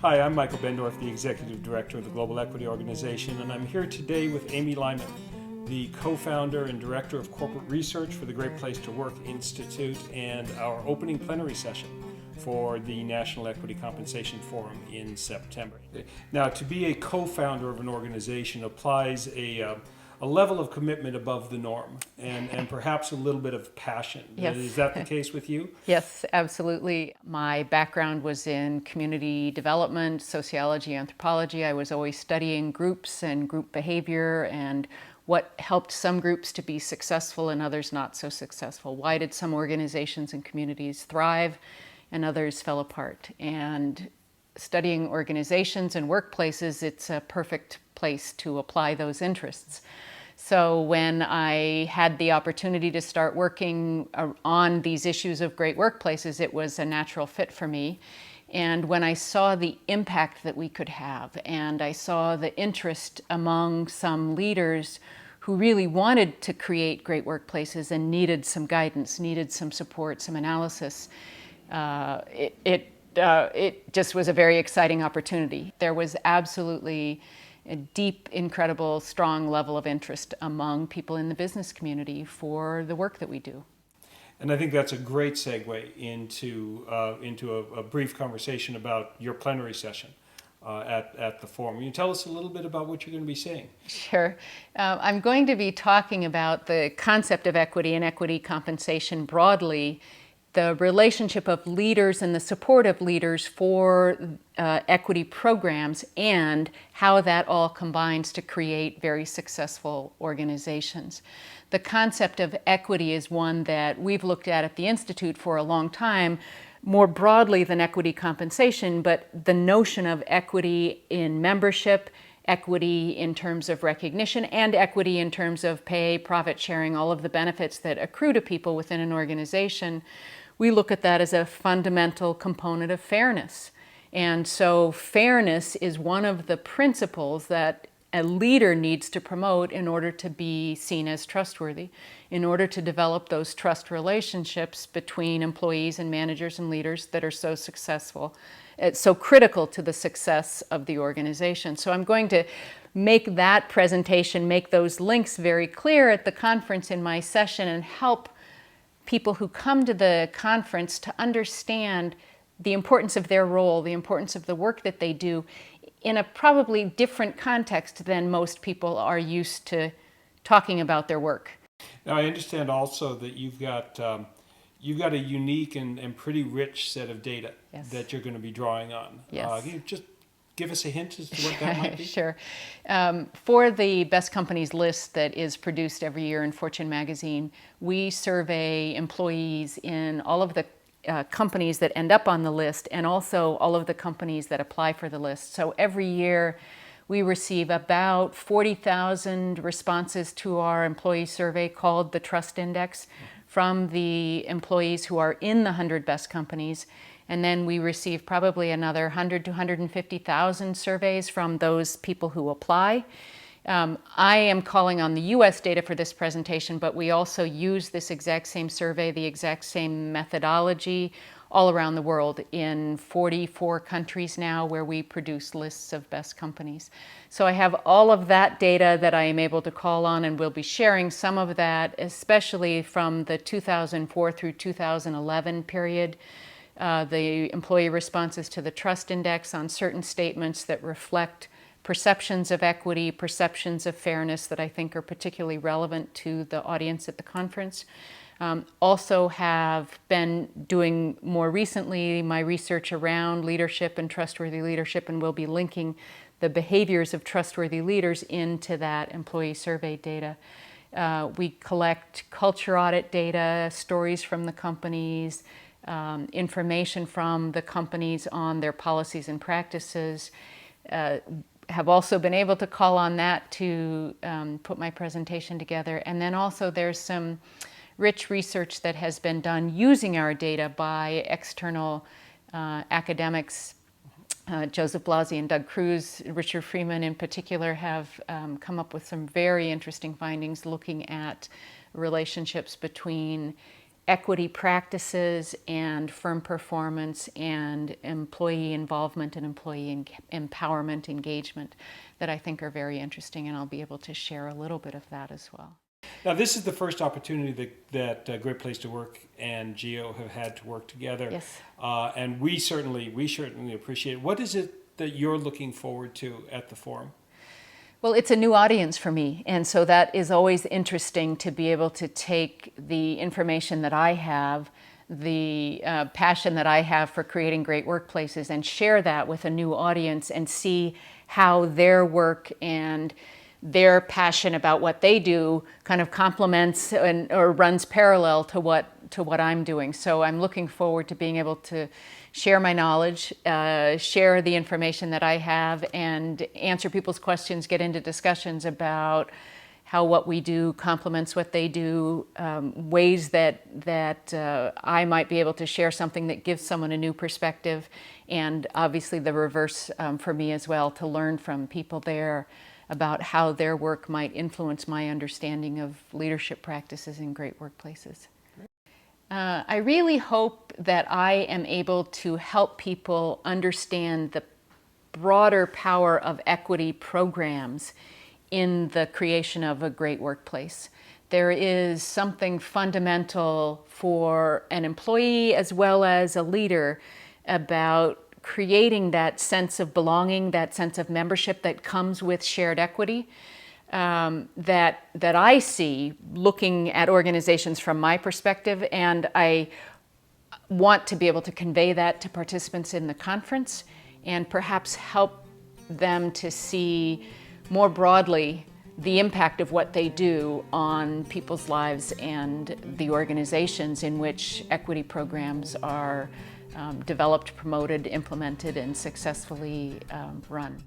Hi, I'm Michael Bendorf, the Executive Director of the Global Equity Organization, and I'm here today with Amy Lyman, the co-founder and Director of Corporate Research for the Great Place to Work Institute and our opening plenary session for the National Equity Compensation Forum in September. Now, to be a co-founder of an organization applies a level of commitment above the norm and perhaps a little bit of passion. Yes. Is that the case with you? Yes, absolutely. My background was in community development, sociology, anthropology. I was always studying groups and group behavior and what helped some groups to be successful and others not so successful. Why did some organizations and communities thrive and others fell apart? And studying organizations and workplaces, it's a perfect place to apply those interests. So when I had the opportunity to start working on these issues of great workplaces, it was a natural fit for me. And when I saw the impact that we could have, and I saw the interest among some leaders who really wanted to create great workplaces and needed some guidance, needed some support, some analysis, it just was a very exciting opportunity. There was absolutely a deep, incredible, strong level of interest among people in the business community for the work that we do. And I think that's a great segue into a brief conversation about your plenary session at the forum. Can you tell us a little bit about what you're going to be saying? Sure. I'm going to be talking about the concept of equity and equity compensation broadly, the relationship of leaders and the support of leaders for equity programs, and how that all combines to create very successful organizations. The concept of equity is one that we've looked at the Institute for a long time, more broadly than equity compensation, but the notion of equity in membership, equity in terms of recognition, and equity in terms of pay, profit sharing, all of the benefits that accrue to people within an organization. We look at that as a fundamental component of fairness. And so fairness is one of the principles that a leader needs to promote in order to be seen as trustworthy, in order to develop those trust relationships between employees and managers and leaders that are so successful, so critical to the success of the organization. So I'm going to make that presentation, make those links very clear at the conference in my session, and help people who come to the conference to understand the importance of their role, the importance of the work that they do in a probably different context than most people are used to talking about their work. Now, I understand also that you've got a unique and pretty rich set of data Yes. that you're going to be drawing on. Yes. Can you just give us a hint as to what that might be? Sure. For the Best Companies list that is produced every year in Fortune magazine, we survey employees in all of the companies that end up on the list, and also all of the companies that apply for the list. So every year we receive about 40,000 responses to our employee survey called the Trust Index from the employees who are in the 100 best companies. And then we receive probably another 100 to 150,000 surveys from those people who apply. I am calling on the US data for this presentation, but we also use this exact same survey, the exact same methodology all around the world in 44 countries now, where we produce lists of best companies. So I have all of that data that I am able to call on, and we'll be sharing some of that, especially from the 2004 through 2011 period. The employee responses to the Trust Index on certain statements that reflect perceptions of equity, perceptions of fairness that I think are particularly relevant to the audience at the conference. Also have been doing more recently my research around leadership and trustworthy leadership, and will be linking the behaviors of trustworthy leaders into that employee survey data. We collect culture audit data, stories from the companies, information from the companies on their policies and practices. Have also been able to call on that to put my presentation together. And then also there's some rich research that has been done using our data by external academics. Joseph Blasi and Doug Cruz, Richard Freeman in particular, have come up with some very interesting findings looking at relationships between equity practices and firm performance and employee involvement and employee empowerment engagement that I think are very interesting, and I'll be able to share a little bit of that as well. Now, this is the first opportunity that Great Place to Work and GEO have had to work together. Yes. And we certainly appreciate it. What is it that you're looking forward to at the forum? Well, it's a new audience for me, and so that is always interesting to be able to take the information that I have, the passion that I have for creating great workplaces, and share that with a new audience and see how their work and their passion about what they do kind of complements or runs parallel to what I'm doing. So I'm looking forward to being able to share my knowledge, share the information that I have, and answer people's questions, get into discussions about how what we do complements what they do, ways that I might be able to share something that gives someone a new perspective, and obviously the reverse for me as well, to learn from people there about how their work might influence my understanding of leadership practices in great workplaces. I really hope that I am able to help people understand the broader power of equity programs in the creation of a great workplace. There is something fundamental for an employee as well as a leader about creating that sense of belonging, that sense of membership that comes with shared equity. That I see looking at organizations from my perspective, and I want to be able to convey that to participants in the conference and perhaps help them to see more broadly the impact of what they do on people's lives and the organizations in which equity programs are developed, promoted, implemented, and successfully run.